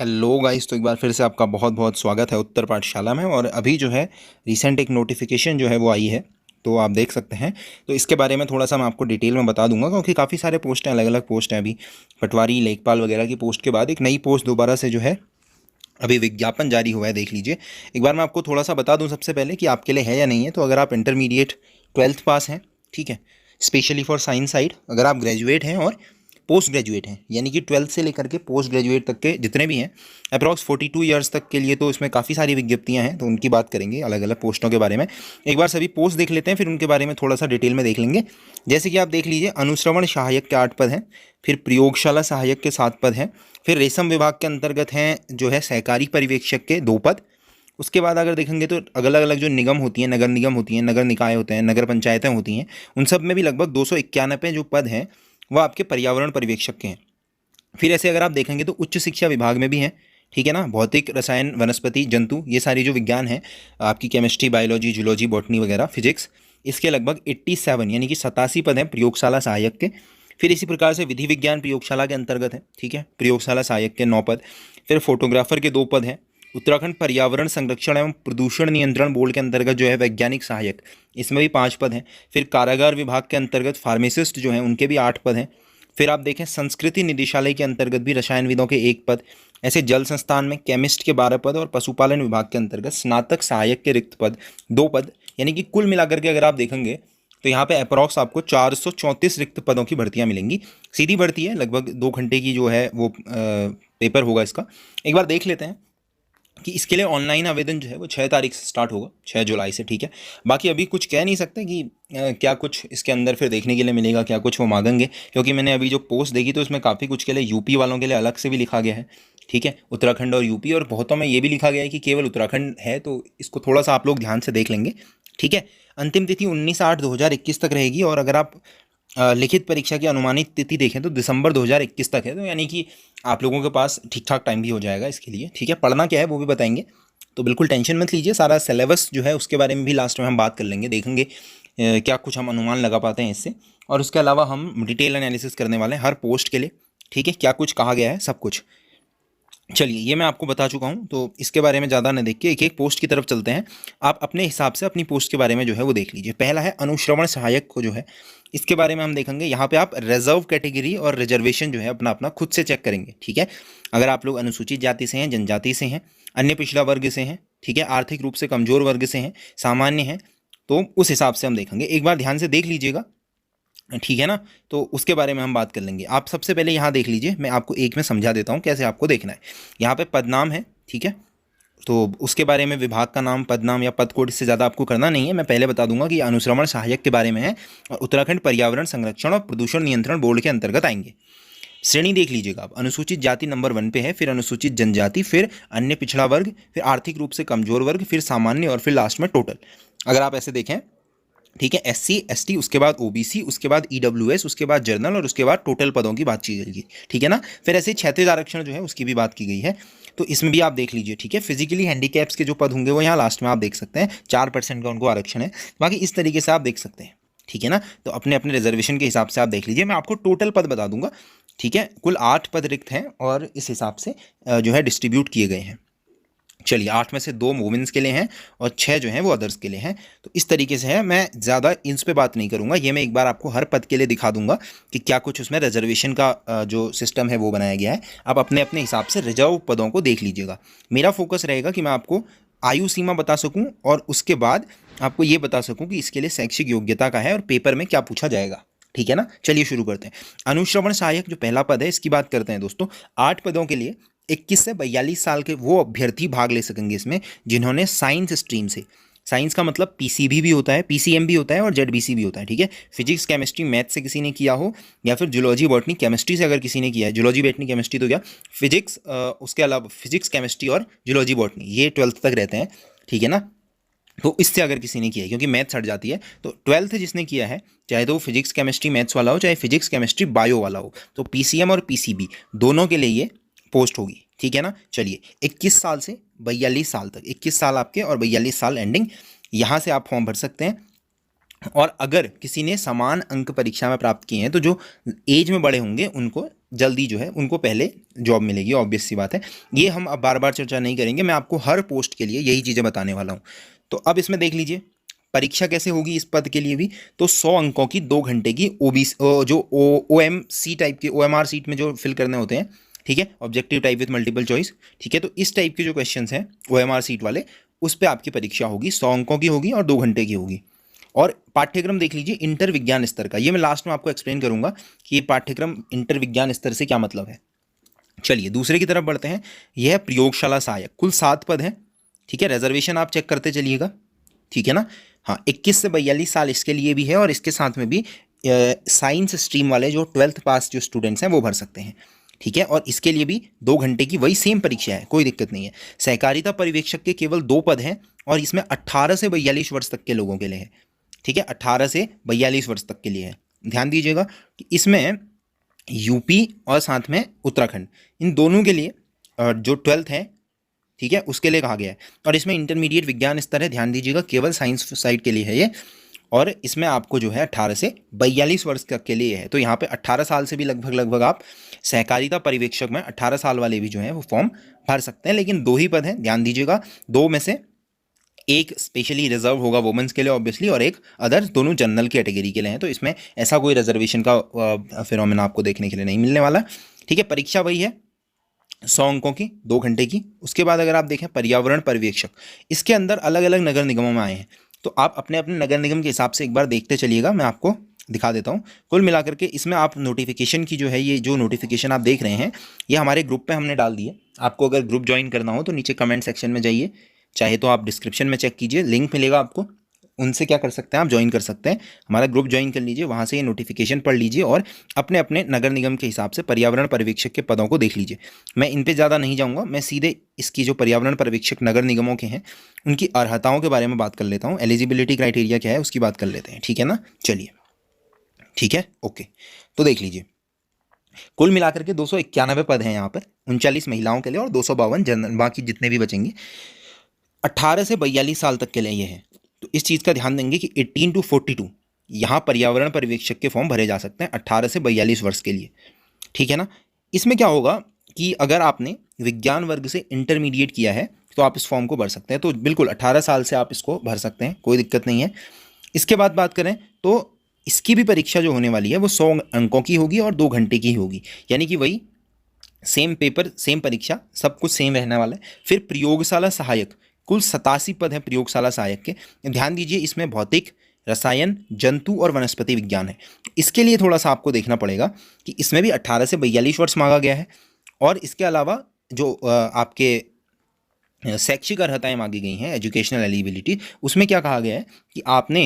Hello guys, तो एक बार फिर से आपका बहुत बहुत स्वागत है उत्तर पाठशाला में। और अभी जो है रिसेंट एक नोटिफिकेशन जो है वो आई है, तो आप देख सकते हैं। तो इसके बारे में थोड़ा सा मैं आपको डिटेल में बता दूंगा, क्योंकि काफ़ी सारे पोस्ट हैं, अलग अलग पोस्ट हैं। अभी पटवारी, लेखपाल वगैरह की पोस्ट के बाद एक नई पोस्ट दोबारा से जो है अभी विज्ञापन जारी हुआ है, देख लीजिए। एक बार मैं आपको थोड़ा सा बता दूं सबसे पहले कि आपके लिए है या नहीं है। तो अगर आप इंटरमीडिएट 12th पास हैं, ठीक है, स्पेशली फॉर साइंस साइड, अगर आप ग्रेजुएट हैं और पोस्ट ग्रेजुएट हैं, यानी कि 12th से लेकर के पोस्ट ग्रेजुएट तक के जितने भी हैं, अप्रॉक्स 42 ईयर्स तक के लिए, तो इसमें काफ़ी सारी विज्ञप्तियां हैं, तो उनकी बात करेंगे अलग अलग पोस्टों के बारे में। एक बार सभी पोस्ट देख लेते हैं, फिर उनके बारे में थोड़ा सा डिटेल में देख लेंगे। जैसे कि आप देख लीजिए, अनुश्रवण सहायक के 8 पद हैं, फिर प्रयोगशाला सहायक के 7 पद हैं, फिर रेशम विभाग के अंतर्गत हैं जो है सहकारी पर्यवेक्षक के 2 पद। उसके बाद अगर देखेंगे तो अलग अलग जो निगम होती हैं, नगर निगम होती हैं, नगर निकाय होते हैं, नगर पंचायतें होती हैं, उन सब में भी लगभग 291 जो पद हैं वह आपके पर्यावरण पर्यवेक्षक के हैं। फिर ऐसे अगर आप देखेंगे तो उच्च शिक्षा विभाग में भी हैं, ठीक है ना। भौतिक, रसायन, वनस्पति, जंतु, ये सारी जो विज्ञान है, आपकी केमिस्ट्री, बायोलॉजी, जूलॉजी, बॉटनी वगैरह, फिजिक्स, इसके लगभग 87 यानी कि 87 पद हैं प्रयोगशाला सहायक के। फिर इसी प्रकार से विधि विज्ञान प्रयोगशाला के अंतर्गत है, ठीक है, प्रयोगशाला सहायक के 9 पद। फिर फोटोग्राफर के 2 पद हैं। उत्तराखंड पर्यावरण संरक्षण एवं प्रदूषण नियंत्रण बोर्ड के अंतर्गत जो है वैज्ञानिक सहायक, इसमें भी 5 पद हैं। फिर कारागार विभाग के अंतर्गत फार्मासिस्ट जो हैं उनके भी 8 पद हैं। फिर आप देखें संस्कृति निदेशालय के अंतर्गत भी रसायनविदों के 1 पद। ऐसे जल संस्थान में केमिस्ट के 12 पद और पशुपालन विभाग के अंतर्गत स्नातक सहायक के रिक्त पद 2 पद। यानी कि कुल मिलाकर के अगर आप देखेंगे तो यहाँ पे अप्रॉक्स आपको 434 रिक्त पदों की भर्तियाँ मिलेंगी। सीधी भर्ती है, लगभग 2 घंटे की जो है वो पेपर होगा इसका। एक बार देख लेते हैं कि इसके लिए ऑनलाइन आवेदन जो है वो 6 तारीख से स्टार्ट होगा, 6 जुलाई से, ठीक है। बाकी अभी कुछ कह नहीं सकते कि क्या कुछ इसके अंदर फिर देखने के लिए मिलेगा, क्या कुछ वो मांगेंगे, क्योंकि मैंने अभी जो पोस्ट देखी तो उसमें काफ़ी कुछ के लिए यूपी वालों के लिए अलग से भी लिखा गया है, ठीक है, उत्तराखंड और यूपी, और बहुतों में ये भी लिखा गया है कि केवल उत्तराखंड है। तो इसको थोड़ा सा आप लोग ध्यान से देख लेंगे, ठीक है। अंतिम तिथि 19/8/2021 तक रहेगी, और अगर आप लिखित परीक्षा की अनुमानित तिथि देखें तो दिसंबर 2021 तक है। तो यानी कि आप लोगों के पास ठीक ठाक टाइम भी हो जाएगा इसके लिए, ठीक है। पढ़ना क्या है वो भी बताएंगे, तो बिल्कुल टेंशन मत लीजिए। सारा सिलेबस जो है उसके बारे में भी लास्ट में हम बात कर लेंगे, देखेंगे क्या कुछ हम अनुमान लगा पाते हैं इससे। और उसके अलावा हम डिटेल एनालिसिस करने वाले हैं हर पोस्ट के लिए, ठीक है, क्या कुछ कहा गया है, सब कुछ। चलिए, ये मैं आपको बता चुका हूँ, तो इसके बारे में ज़्यादा न देख के एक एक पोस्ट की तरफ चलते हैं। आप अपने हिसाब से अपनी पोस्ट के बारे में जो है वो देख लीजिए। पहला है अनुश्रवण सहायक को जो है, इसके बारे में हम देखेंगे। यहाँ पे आप रिजर्व कैटेगरी और रिजर्वेशन जो है अपना अपना खुद से चेक करेंगे, ठीक है। अगर आप लोग अनुसूचित जाति से हैं, जनजाति से हैं, अन्य पिछड़ा वर्ग से हैं, ठीक है, आर्थिक रूप से कमजोर वर्ग से हैं, सामान्य हैं, तो उस हिसाब से हम देखेंगे। एक बार ध्यान से देख लीजिएगा, ठीक है ना। तो उसके बारे में हम बात कर लेंगे। आप सबसे पहले यहाँ देख लीजिए, मैं आपको एक में समझा देता हूँ कैसे आपको देखना है। यहाँ पे पदनाम है, ठीक है, तो उसके बारे में विभाग का नाम, पदनाम या पद कोड, इससे ज़्यादा आपको करना नहीं है। मैं पहले बता दूंगा कि अनुश्रवण सहायक के बारे में है और उत्तराखंड पर्यावरण संरक्षण और प्रदूषण नियंत्रण बोर्ड के अंतर्गत आएंगे। श्रेणी देख लीजिएगा आप, अनुसूचित जाति नंबर 1 पे है, फिर अनुसूचित जनजाति, फिर अन्य पिछड़ा वर्ग, फिर आर्थिक रूप से कमजोर वर्ग, फिर सामान्य, और फिर लास्ट में टोटल। अगर आप ऐसे देखें, ठीक है, SC ST, उसके बाद OBC, उसके बाद EWS, उसके बाद जर्नल, और उसके बाद टोटल पदों की बात की गई, ठीक है ना। फिर ऐसे क्षैतिज आरक्षण जो है उसकी भी बात की गई है, तो इसमें भी आप देख लीजिए, ठीक है। फिजिकली हैंडीकैप्स के जो पद होंगे वो यहाँ लास्ट में आप देख सकते हैं, 4% का उनको आरक्षण है। बाकी इस तरीके से आप देख सकते हैं, ठीक है ना। तो अपने अपने रिजर्वेशन के हिसाब से आप देख लीजिए। मैं आपको टोटल पद बता दूंगा, ठीक है। कुल 8 पद रिक्त हैं और इस हिसाब से जो है डिस्ट्रीब्यूट किए गए हैं। चलिए, 8 में से 2 वुमेन्स के लिए हैं और 6 जो हैं वो अदर्स के लिए हैं। तो इस तरीके से है, मैं ज़्यादा इन पे बात नहीं करूंगा। ये मैं एक बार आपको हर पद के लिए दिखा दूंगा कि क्या कुछ उसमें रिजर्वेशन का जो सिस्टम है वो बनाया गया है। आप अपने अपने हिसाब से रिजर्व पदों को देख लीजिएगा। मेरा फोकस रहेगा कि मैं आपको आयु सीमा बता सकूँ और उसके बाद आपको ये बता सकूँ कि इसके लिए शैक्षिक योग्यता का है और पेपर में क्या पूछा जाएगा, ठीक है ना। चलिए शुरू करते हैं। अनुश्रवण सहायक जो पहला पद है इसकी बात करते हैं दोस्तों। 8 पदों के लिए 21 से 42 साल के वो अभ्यर्थी भाग ले सकेंगे इसमें जिन्होंने साइंस स्ट्रीम से, साइंस का मतलब PCB भी होता है, PCM भी होता है और ZBC भी होता है, ठीक है। फिजिक्स, केमिस्ट्री, मैथ से किसी ने किया हो, या फिर जूलॉजी, बॉटनी, केमिस्ट्री से अगर किसी ने किया है, जूलॉजी, बॉटनी, केमिस्ट्री तो क्या, फिजिक्स, उसके अलावा फिजिक्स, केमिस्ट्री और जूलॉजी, बॉटनी, ये 12th तक रहते हैं, ठीक है ना। तो इससे अगर किसी ने किया है, क्योंकि मैथ्स हट जाती है, तो 12th जिसने किया है, चाहे तो फिजिक्स केमिस्ट्री मैथ्स वाला हो, चाहे फिजिक्स केमिस्ट्री बायो वाला हो, तो PCM और PCB दोनों के लिए ये पोस्ट होगी, ठीक है ना। चलिए, 21 साल से 42 साल तक, 21 साल आपके और 42 साल एंडिंग, यहाँ से आप फॉर्म भर सकते हैं। और अगर किसी ने समान अंक परीक्षा में प्राप्त किए हैं, तो जो एज में बड़े होंगे उनको जल्दी जो है उनको पहले जॉब मिलेगी, ऑब्वियस सी बात है। ये हम अब बार बार चर्चा नहीं करेंगे, मैं आपको हर पोस्ट के लिए यही चीज़ें बताने वाला हूँ। तो अब इसमें देख लीजिए परीक्षा कैसे होगी इस पद के लिए भी। तो 100 अंकों की 2 घंटे की जो ओ एम सी टाइप के OMR सीट में जो फिल करने होते हैं, ठीक है, objective type with multiple choice, ठीक है, तो इस टाइप के जो क्वेश्चन हैं OMR सीट वाले, उस पर आपकी परीक्षा होगी, 100 अंकों की होगी और 2 घंटे की होगी। और पाठ्यक्रम देख लीजिए इंटर विज्ञान स्तर का, ये मैं लास्ट में आपको एक्सप्लेन करूंगा कि ये पाठ्यक्रम इंटर विज्ञान स्तर से क्या मतलब है। चलिए दूसरे की तरफ बढ़ते हैं। यह प्रयोगशाला सहायक, कुल 7 पद हैं, ठीक है, रिजर्वेशन आप चेक करते चलिएगा, ठीक है ना। हाँ, 21 से 42 साल इसके लिए भी है, और इसके साथ में भी साइंस स्ट्रीम वाले जो 12th पास जो स्टूडेंट्स हैं वो भर सकते हैं, ठीक है। और इसके लिए भी 2 घंटे की वही सेम परीक्षा है, कोई दिक्कत नहीं है। सहकारिता पर्यवेक्षक के केवल 2 पद हैं, और इसमें 18 से 42 वर्ष तक के लोगों के लिए है, ठीक है, 18 से 42 वर्ष तक के लिए है। ध्यान दीजिएगा कि इसमें यूपी और साथ में उत्तराखंड, इन दोनों के लिए जो 12th है, ठीक है, उसके लिए कहा गया है। और इसमें इंटरमीडिएट विज्ञान स्तर है, ध्यान दीजिएगा, केवल साइंस साइड के लिए है ये। और इसमें आपको जो है 18 से 42 वर्ष तक के लिए है। तो यहाँ पे 18 साल से भी लगभग आप सहकारिता पर्यवेक्षक में 18 साल वाले भी जो है वो फॉर्म भर सकते हैं। लेकिन 2 ही पद हैं, ध्यान दीजिएगा, 2 में से एक स्पेशली रिजर्व होगा वुमेन्स के लिए ऑब्वियसली, और एक अदर, दोनों जनरल कैटेगरी के लिए हैं। तो इसमें ऐसा कोई रिजर्वेशन का फिनोमेना आपको देखने के लिए नहीं मिलने वाला, ठीक है। परीक्षा वही है 100 अंकों की, 2 घंटे की। उसके बाद अगर आप देखें पर्यावरण पर्यवेक्षक, इसके अंदर अलग अलग नगर निगमों में आए हैं, तो आप अपने अपने नगर निगम के हिसाब से एक बार देखते चलिएगा, मैं आपको दिखा देता हूँ। कुल मिलाकर के इसमें आप नोटिफिकेशन की जो है, ये जो नोटिफिकेशन आप देख रहे हैं ये हमारे ग्रुप पे हमने डाल दिए। आपको अगर ग्रुप ज्वाइन करना हो तो नीचे कमेंट सेक्शन में जाइए, चाहे तो आप डिस्क्रिप्शन में चेक कीजिए, लिंक मिलेगा आपको, उनसे क्या कर सकते हैं, आप ज्वाइन कर सकते हैं, हमारा ग्रुप ज्वाइन कर लीजिए, वहाँ से ये नोटिफिकेशन पढ़ लीजिए और अपने अपने नगर निगम के हिसाब से पर्यावरण पर्यवेक्षक के पदों को देख लीजिए। मैं इन पे ज़्यादा नहीं जाऊँगा, मैं सीधे इसकी जो पर्यावरण पर्यवेक्षक नगर निगमों के हैं उनकी अर्हताओं के बारे में बात कर लेता हूँ। एलिजिबिलिटी क्राइटेरिया क्या है उसकी बात कर लेते हैं, ठीक है ना। चलिए, ठीक है, ओके। तो देख लीजिए कुल मिलाकर के 291 पद हैं यहाँ पर, 39 महिलाओं के लिए और 252 जनरल, बाकी जितने भी बचेंगे 18 से 42 साल तक के लिए ये है। तो इस चीज़ का ध्यान देंगे कि 18 to 42 यहाँ पर्यावरण पर्यवेक्षक के फॉर्म भरे जा सकते हैं 18 से 42 वर्ष के लिए, ठीक है ना। इसमें क्या होगा कि अगर आपने विज्ञान वर्ग से इंटरमीडिएट किया है तो आप इस फॉर्म को भर सकते हैं, तो बिल्कुल 18 साल से आप इसको भर सकते हैं, कोई दिक्कत नहीं है। इसके बाद बात करें तो इसकी भी परीक्षा जो होने वाली है वो 100 अंकों की होगी और 2 घंटे की होगी, यानी कि वही सेम पेपर सेम परीक्षा, सब कुछ सेम रहने वाला है। फिर प्रयोगशाला सहायक, कुल 87 पद हैं प्रयोगशाला सहायक के। ध्यान दीजिए इसमें भौतिक, रसायन, जंतु और वनस्पति विज्ञान है। इसके लिए थोड़ा सा आपको देखना पड़ेगा कि इसमें भी 18 से 42 वर्ष मांगा गया है, और इसके अलावा जो आपके शैक्षिक अर्हताएं मांगी गई हैं, एजुकेशनल एलिजिबिलिटी, उसमें क्या कहा गया है कि आपने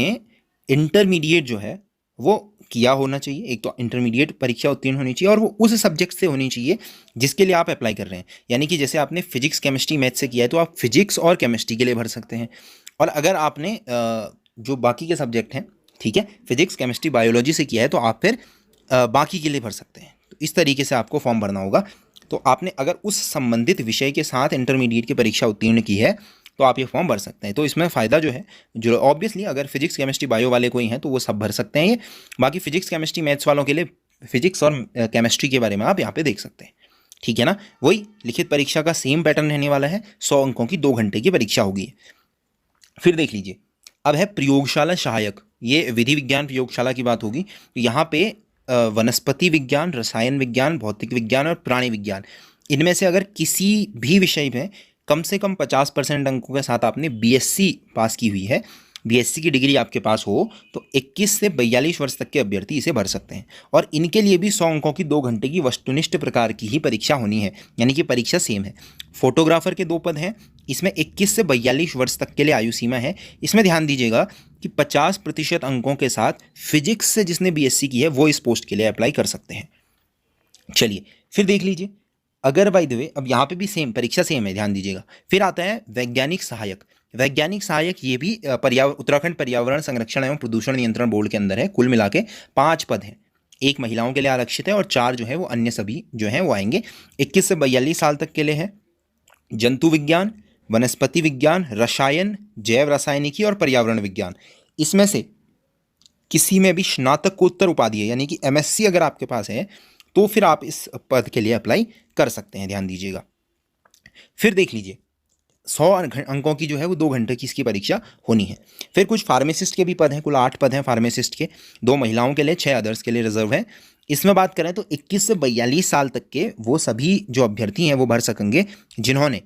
इंटरमीडिएट जो है वो किया होना चाहिए, एक तो इंटरमीडिएट परीक्षा उत्तीर्ण होनी चाहिए और वो उस सब्जेक्ट से होनी चाहिए जिसके लिए आप अप्लाई कर रहे हैं। यानी कि जैसे आपने फिजिक्स केमिस्ट्री मैथ से किया है तो आप फिजिक्स और केमिस्ट्री के लिए भर सकते हैं, और अगर आपने जो बाकी के सब्जेक्ट हैं, ठीक है, फिजिक्स केमिस्ट्री बायोलॉजी से किया है तो आप फिर बाकी के लिए भर सकते हैं। तो इस तरीके से आपको फॉर्म भरना होगा। तो आपने अगर उस संबंधित विषय के साथ इंटरमीडिएट की परीक्षा उत्तीर्ण की है तो आप ये फॉर्म भर सकते हैं। तो इसमें फ़ायदा जो है, जो ऑब्वियसली अगर फिजिक्स केमिस्ट्री बायो वाले कोई हैं तो वो सब भर सकते हैं ये। बाकी फिजिक्स केमिस्ट्री मैथ्स वालों के लिए फिजिक्स और केमिस्ट्री के बारे में आप यहाँ पे देख सकते हैं, ठीक है ना। वही लिखित परीक्षा का सेम पैटर्न रहने वाला है, 100 अंकों की 2 घंटे की परीक्षा होगी। फिर देख लीजिए अब है प्रयोगशाला सहायक, ये विधि विज्ञान प्रयोगशाला की बात होगी। तो यहाँ पे वनस्पति विज्ञान, रसायन विज्ञान, भौतिक विज्ञान और प्राणी विज्ञान, इनमें से अगर किसी भी विषय में कम से कम 50% अंकों के साथ आपने बीएससी पास की हुई है, बीएससी की डिग्री आपके पास हो, तो 21 से 42 वर्ष तक के अभ्यर्थी इसे भर सकते हैं। और इनके लिए भी 100 अंकों की 2 घंटे की वस्तुनिष्ठ प्रकार की ही परीक्षा होनी है, यानी कि परीक्षा सेम है। फोटोग्राफर के 2 पद हैं, इसमें 21 से 42 वर्ष तक के लिए आयु सीमा है। इसमें ध्यान दीजिएगा कि 50% अंकों के साथ फिजिक्स से जिसने बीएससी की है वो इस पोस्ट के लिए अप्लाई कर सकते हैं। चलिए फिर देख लीजिए, अगर बाय द वे अब यहाँ पे भी सेम परीक्षा सेम है, ध्यान दीजिएगा। फिर आता है वैज्ञानिक सहायक। वैज्ञानिक सहायक ये भी उत्तराखंड पर्यावरण संरक्षण एवं प्रदूषण नियंत्रण बोर्ड के अंदर है। कुल मिला के 5 पद हैं, 1 महिलाओं के लिए आरक्षित है और 4 जो है वो अन्य सभी जो हैं वो आएंगे। 21 से 42 साल तक के लिए है। जंतु विज्ञान, वनस्पति विज्ञान, रसायन, जैव रासायनिकी और पर्यावरण विज्ञान, इसमें से किसी में भी स्नातकोत्तर उपाधि है, यानी कि एमएससी अगर आपके पास है तो फिर आप इस पद के लिए अप्लाई कर सकते हैं, ध्यान दीजिएगा। फिर देख लीजिए 100 अंकों की जो है वो 2 घंटे की इसकी परीक्षा होनी है। फिर कुछ फार्मासिस्ट के भी पद हैं, कुल 8 पद हैं फार्मासिस्ट के, 2 महिलाओं के लिए, 6 अदर्स के लिए रिजर्व है। इसमें बात करें तो 21 से 42 साल तक के वो सभी जो अभ्यर्थी हैं वो भर सकेंगे जिन्होंने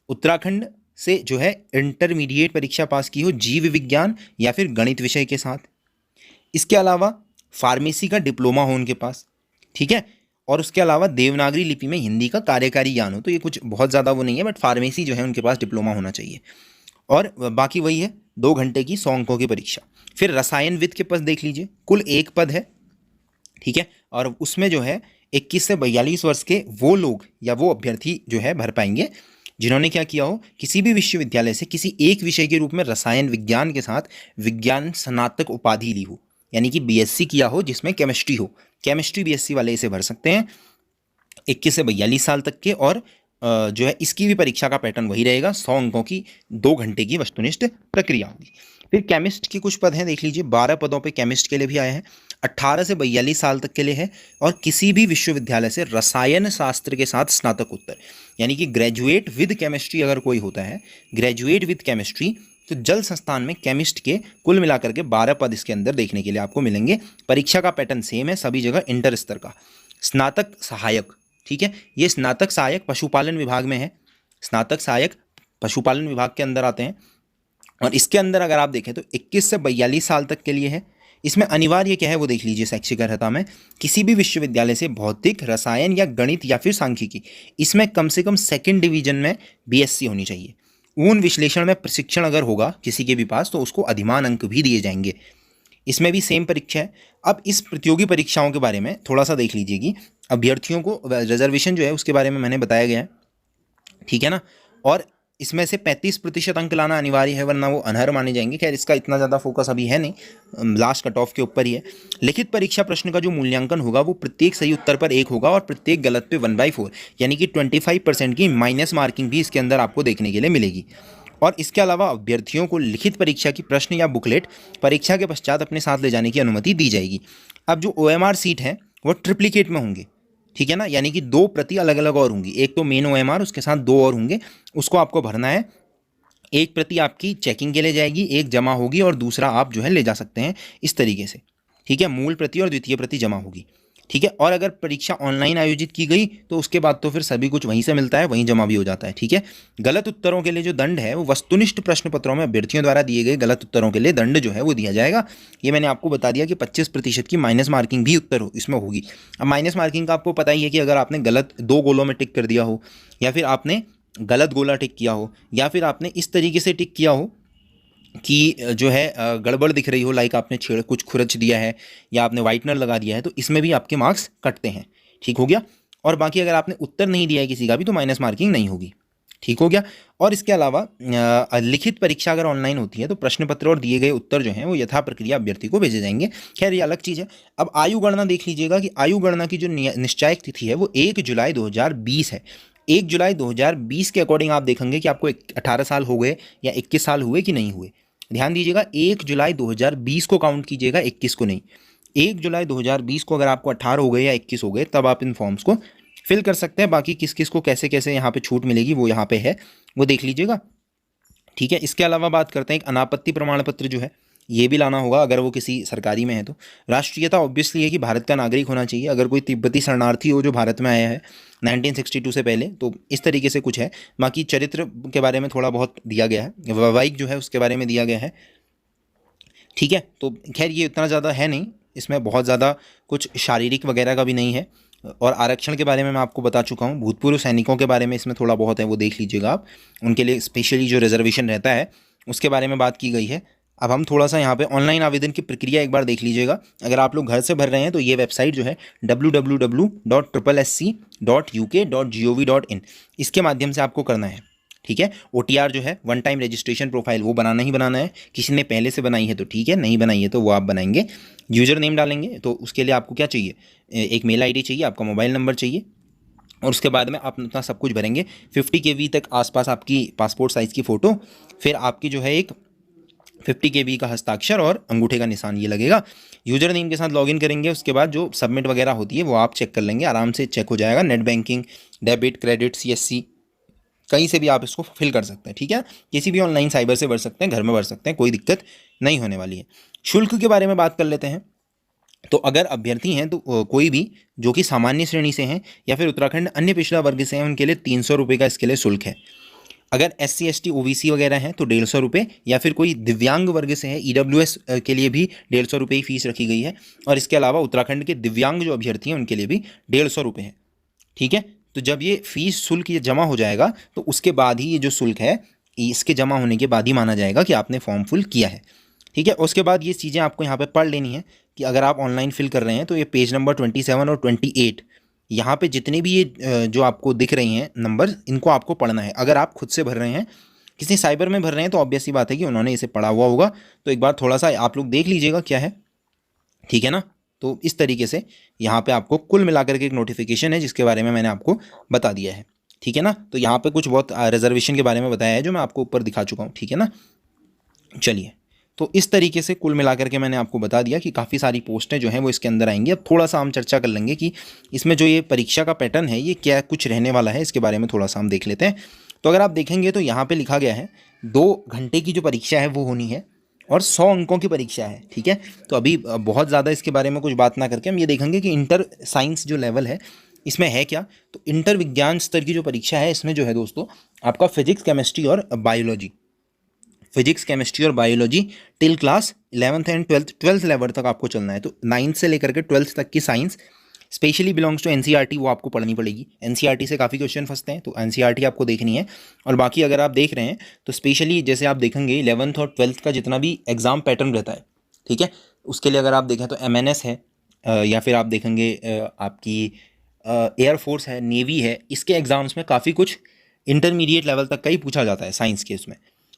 उत्तराखंड से जो है इंटरमीडिएट परीक्षा पास की हो जीव विज्ञान या फिर गणित विषय के साथ। इसके अलावा फार्मेसी का डिप्लोमा हो उनके पास, ठीक है, और उसके अलावा देवनागरी लिपि में हिंदी का कार्यकारी ज्ञान हो। तो ये कुछ बहुत ज़्यादा वो नहीं है, बट फार्मेसी जो है उनके पास डिप्लोमा होना चाहिए। और बाकी वही है 2 घंटे की 100 अंकों की परीक्षा। फिर रसायनविद के पद देख लीजिए, कुल 1 पद है, ठीक है, और उसमें जो है 21 से 42 वर्ष के वो लोग या वो अभ्यर्थी जो है भर पाएंगे जिन्होंने क्या किया हो, किसी भी विश्वविद्यालय से किसी एक विषय के रूप में रसायन विज्ञान के साथ विज्ञान स्नातक उपाधि ली हो, यानी कि बीएससी किया हो जिसमें केमिस्ट्री हो। केमिस्ट्री बीएससी वाले इसे भर सकते हैं 21 से 42 साल तक के। और जो है इसकी भी परीक्षा का पैटर्न वही रहेगा, 100 अंकों की 2 घंटे की वस्तुनिष्ठ प्रक्रिया होगी। फिर केमिस्ट के कुछ पद हैं, देख लीजिए 12 पदों पे केमिस्ट के लिए भी आए हैं, 18 से 42 साल तक के लिए है, और किसी भी विश्वविद्यालय से रसायन शास्त्र के साथ स्नातकोत्तर, यानी कि ग्रेजुएट विद केमिस्ट्री अगर कोई होता है, ग्रेजुएट विद केमिस्ट्री, तो जल संस्थान में केमिस्ट के कुल मिलाकर के 12 पद इसके अंदर देखने के लिए आपको मिलेंगे। परीक्षा का पैटर्न सेम है सभी जगह, इंटर स्तर का। स्नातक सहायक, ठीक है, ये स्नातक सहायक पशुपालन विभाग में है, स्नातक सहायक पशुपालन विभाग के अंदर आते हैं। और इसके अंदर अगर आप देखें तो 21 से 42 साल तक के लिए है। इसमें अनिवार्य क्या है वो देख लीजिए शैक्षिक अर्हता में, किसी भी विश्वविद्यालय से भौतिक, रसायन या गणित या फिर सांख्यिकी, इसमें कम से कम 2nd डिवीजन में बीएससी होनी चाहिए। ऊन विश्लेषण में प्रशिक्षण अगर होगा किसी के भी पास तो उसको अधिमान अंक भी दिए जाएंगे। इसमें भी सेम परीक्षा है। अब इस प्रतियोगी परीक्षाओं के बारे में थोड़ा सा देख लीजिए कि अभ्यर्थियों को रिजर्वेशन जो है उसके बारे में मैंने बताया गया है, ठीक है ना, और इसमें से 35% अंक लाना अनिवार्य है वरना वो अनर्ह माने जाएंगे। खैर इसका इतना ज़्यादा फोकस अभी है नहीं, लास्ट कट ऑफ के ऊपर ही है। लिखित परीक्षा प्रश्न का जो मूल्यांकन होगा वो प्रत्येक सही उत्तर पर 1 होगा और प्रत्येक गलत पे 1/4 यानी कि 25% की माइनस मार्किंग भी इसके अंदर आपको देखने के लिए मिलेगी। और इसके अलावा अभ्यर्थियों को लिखित परीक्षा की प्रश्न या बुकलेट परीक्षा के पश्चात अपने साथ ले जाने की अनुमति दी जाएगी। अब जो OMR सीट है वो ट्रिप्लिकेट में होंगे, ठीक है ना, यानी कि 2 प्रति अलग अलग और होंगी, एक तो मेन OMR उसके साथ 2 और होंगे, उसको आपको भरना है। एक प्रति आपकी चेकिंग के लिए जाएगी, एक जमा होगी और दूसरा आप जो है ले जा सकते हैं इस तरीके से, ठीक है, मूल प्रति और द्वितीय प्रति जमा होगी, ठीक है। और अगर परीक्षा ऑनलाइन आयोजित की गई तो उसके बाद तो फिर सभी कुछ वहीं से मिलता है, वहीं जमा भी हो जाता है, ठीक है। गलत उत्तरों के लिए जो दंड है वो वस्तुनिष्ठ प्रश्न पत्रों में अभ्यर्थियों द्वारा दिए गए गलत उत्तरों के लिए दंड जो है वो दिया जाएगा। ये मैंने आपको बता दिया कि 25% की माइनस मार्किंग भी उत्तर इसमें होगी। अब माइनस मार्किंग का आपको पता ही है कि अगर आपने गलत 2 गोलों में टिक कर दिया हो, या फिर आपने गलत गोला टिक किया हो, या फिर आपने इस तरीके से टिक किया हो कि जो है गड़बड़ दिख रही हो, लाइक आपने छेड़ कुछ खुरच दिया है या आपने वाइटनर लगा दिया है, तो इसमें भी आपके मार्क्स कटते हैं, ठीक हो गया। और बाकी अगर आपने उत्तर नहीं दिया है किसी का भी तो माइनस मार्किंग नहीं होगी, ठीक हो गया। और इसके अलावा लिखित परीक्षा अगर ऑनलाइन होती है तो प्रश्न पत्र और दिए गए उत्तर जो हैं वो यथा प्रक्रिया अभ्यर्थी को भेजे जाएंगे। खैर ये अलग चीज़ है। अब आयु गणना देख लीजिएगा कि आयु गणना की जो निश्चायक तिथि है वो 1 जुलाई 2020 है। 1 जुलाई 2020 के अकॉर्डिंग आप देखेंगे कि आपको 18 साल हो गए या 21 साल हुए कि नहीं हुए। ध्यान दीजिएगा 1 जुलाई 2020 को काउंट कीजिएगा, 21 को नहीं। 1 जुलाई 2020 को अगर आपको 18 हो गए या 21 हो गए तब आप इन फॉर्म्स को फिल कर सकते हैं। बाकी किस किस को कैसे कैसे यहाँ पे छूट मिलेगी वो यहाँ पे है, वो देख लीजिएगा, ठीक है। इसके अलावा बात करते हैं एक अनापत्ति प्रमाण पत्र जो है ये भी लाना होगा अगर वो किसी सरकारी में है तो। राष्ट्रीयता ऑब्वियसली है कि भारत का नागरिक होना चाहिए। अगर कोई तिब्बती शरणार्थी हो जो भारत में आया है 1962 से पहले तो इस तरीके से कुछ है। बाकी चरित्र के बारे में थोड़ा बहुत दिया गया है, वैवाहिक जो है उसके बारे में दिया गया है, ठीक है। तो खैर ये इतना ज़्यादा है नहीं, इसमें बहुत ज़्यादा कुछ शारीरिक वगैरह का भी नहीं है। और आरक्षण के बारे में मैं आपको बता चुका हूँ। भूतपूर्व सैनिकों के बारे में इसमें थोड़ा बहुत है, वो देख लीजिएगा आप। उनके लिए स्पेशली जो रिजर्वेशन रहता है उसके बारे में बात की गई है। अब हम थोड़ा सा यहाँ पे ऑनलाइन आवेदन की प्रक्रिया एक बार देख लीजिएगा। अगर आप लोग घर से भर रहे हैं तो ये वेबसाइट जो है www.sssc.uk.gov.in इसके माध्यम से आपको करना है, ठीक है। OTR जो है 1 टाइम रजिस्ट्रेशन प्रोफाइल वो बनाना ही बनाना है। किसी ने पहले से बनाई है तो ठीक है, नहीं बनाई है तो वो आप बनाएंगे। यूज़र नेम डालेंगे तो उसके लिए आपको क्या चाहिए, एक मेल ID चाहिए, आपका मोबाइल नंबर चाहिए और उसके बाद में आप अपना सब कुछ भरेंगे। 50 KB तक आसपास आपकी पासपोर्ट साइज़ की फ़ोटो, फिर आपकी जो है एक 50 KB का हस्ताक्षर और अंगूठे का निशान ये लगेगा। यूजर नेम के साथ लॉगिन करेंगे, उसके बाद जो सबमिट वगैरह होती है वो आप चेक कर लेंगे, आराम से चेक हो जाएगा। Net banking, debit, credit, CSC कहीं से भी आप इसको फिल कर सकते हैं, ठीक है। किसी भी ऑनलाइन साइबर से भर सकते हैं, घर में भर सकते हैं, कोई दिक्कत नहीं होने वाली है। शुल्क के बारे में बात कर लेते हैं। तो अगर अभ्यर्थी हैं तो कोई भी जो कि सामान्य श्रेणी से हैं या फिर उत्तराखंड अन्य पिछड़ा वर्ग से हैं, उनके लिए 300 रुपये का इसके लिए शुल्क है। अगर SC ST OBC वगैरह हैं तो 150 रुपये, या फिर कोई दिव्यांग वर्ग से है EWS के लिए भी 150 रुपये ही फीस रखी गई है। और इसके अलावा उत्तराखंड के दिव्यांग जो अभ्यर्थी हैं उनके लिए भी 150 रुपये है, ठीक है। तो जब ये फीस शुल्क ये जमा हो जाएगा तो उसके बाद ही ये जो शुल्क है इसके जमा होने के बाद ही माना जाएगा कि आपने फॉर्म फिल किया है, ठीक है। उसके बाद ये चीज़ें आपको यहाँ पे पढ़ लेनी है कि अगर आप ऑनलाइन फिल कर रहे हैं तो ये पेज नंबर 27 और 28 यहाँ पे जितने भी ये जो आपको दिख रही हैं नंबर, इनको आपको पढ़ना है। अगर आप खुद से भर रहे हैं, किसी साइबर में भर रहे हैं, तो ऑब्वियस सी बात है कि उन्होंने इसे पढ़ा हुआ होगा। तो एक बार थोड़ा सा आप लोग देख लीजिएगा क्या है, ठीक है ना। तो इस तरीके से यहाँ पे आपको कुल मिलाकर के एक नोटिफिकेशन है जिसके बारे में मैंने आपको बता दिया है, ठीक है ना। तो यहाँ पे कुछ बहुत रिजर्वेशन के बारे में बताया है जो मैं आपको ऊपर दिखा चुका हूँ, ठीक है ना। चलिए, तो इस तरीके से कुल मिलाकर के मैंने आपको बता दिया कि काफ़ी सारी पोस्टें जो हैं वो इसके अंदर आएंगी। अब थोड़ा सा हम चर्चा कर लेंगे कि इसमें जो ये परीक्षा का पैटर्न है ये क्या कुछ रहने वाला है, इसके बारे में थोड़ा सा हम देख लेते हैं। तो अगर आप देखेंगे तो यहाँ पे लिखा गया है 2 घंटे की जो परीक्षा है वो होनी है और 100 अंकों की परीक्षा है, ठीक है। तो अभी बहुत ज़्यादा इसके बारे में कुछ बात ना करके हम ये देखेंगे कि इंटर साइंस जो लेवल है इसमें है क्या। तो इंटर विज्ञान स्तर की जो परीक्षा है इसमें जो है दोस्तों आपका फिजिक्स, केमिस्ट्री और बायोलॉजी, फिजिक्स, केमिस्ट्री और biology till class 11th and 12th level तक आपको चलना है। तो 9th से लेकर के 12th तक की science specially belongs to NCERT वो आपको पढ़नी पड़ेगी। NCERT से काफ़ी क्वेश्चन फंसते हैं तो NCERT आपको देखनी है। और बाकी अगर आप देख रहे हैं तो स्पेशली जैसे आप देखेंगे 11th और 12th का जितना भी एग्ज़ाम पैटर्न रहता है, ठीक है, उसके लिए अगर आप देखें तो MNS है, या फिर आप देखेंगे आपकी एयरफोर्स है, नेवी है, इसके एग्ज़ाम्स में काफ़ी कुछ इंटरमीडिएट लेवल तक का ही पूछा जाता है साइंस के उसमें।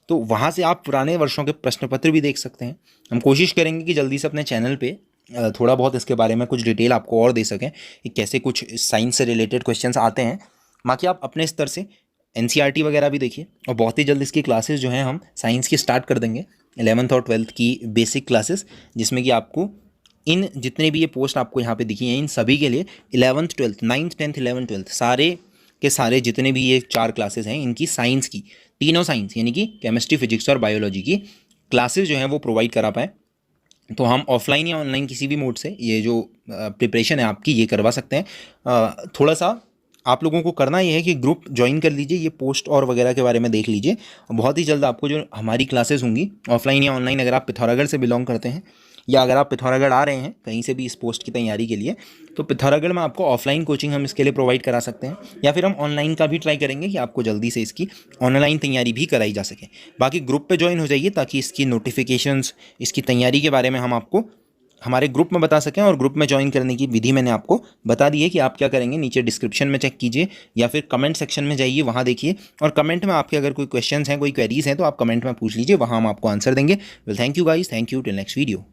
तो वहाँ से आप पुराने वर्षों के प्रश्न पत्र भी देख सकते हैं। हम कोशिश करेंगे कि जल्दी से अपने चैनल पे थोड़ा बहुत इसके बारे में कुछ डिटेल आपको और दे सकें कि कैसे कुछ साइंस से रिलेटेड क्वेश्चंस आते हैं। बाकी आप अपने स्तर से NCERT वगैरह भी देखिए और बहुत ही जल्द इसकी क्लासेस जो हैं हम साइंस की स्टार्ट कर देंगे, 11th और 12th की बेसिक क्लासेस, जिसमें कि आपको इन जितने भी ये पोस्ट आपको यहाँ पे दिखी हैं इन सभी के लिए 11th 12th 9th 10th 11th 12th सारे के सारे जितने भी ये 4 क्लासेस हैं इनकी साइंस की, तीनों साइंस यानी कि केमिस्ट्री, फिजिक्स और बायोलॉजी की क्लासेस जो हैं वो प्रोवाइड करा पाएँ। तो हम ऑफलाइन या ऑनलाइन किसी भी मोड से ये जो प्रिपरेशन है आपकी ये करवा सकते हैं। थोड़ा सा आप लोगों को करना ये है कि ग्रुप ज्वाइन कर लीजिए, ये पोस्ट और वगैरह के बारे में देख लीजिए। बहुत ही जल्द आपको जो हमारी क्लासेस होंगी ऑफलाइन या ऑनलाइन, अगर आप पिथौरागढ़ से बिलोंग करते हैं या अगर आप पिथौरागढ़ आ रहे हैं कहीं से भी इस पोस्ट की तैयारी के लिए, तो पिथौरागढ़ में आपको ऑफलाइन कोचिंग हम इसके लिए प्रोवाइड करा सकते हैं, या फिर हम ऑनलाइन का भी ट्राई करेंगे कि आपको जल्दी से इसकी ऑनलाइन तैयारी भी कराई जा सके। बाकी ग्रुप पे ज्वाइन हो जाइए ताकि इसकी नोटिफिकेशंस, इसकी तैयारी के बारे में हम आपको हमारे ग्रुप में बता सकें। और ग्रुप में ज्वाइन करने की विधि मैंने आपको बता दी है कि आप क्या करेंगे, नीचे डिस्क्रिप्शन में चेक कीजिए या फिर कमेंट सेक्शन में जाइए, वहाँ देखिए और कमेंट में आपके अगर कोई क्वेश्चंस हैं, कोई क्वेरीज हैं तो आप कमेंट में पूछ लीजिए, वहाँ हम आपको आंसर देंगे। Well thank you guys, thank you, till next video.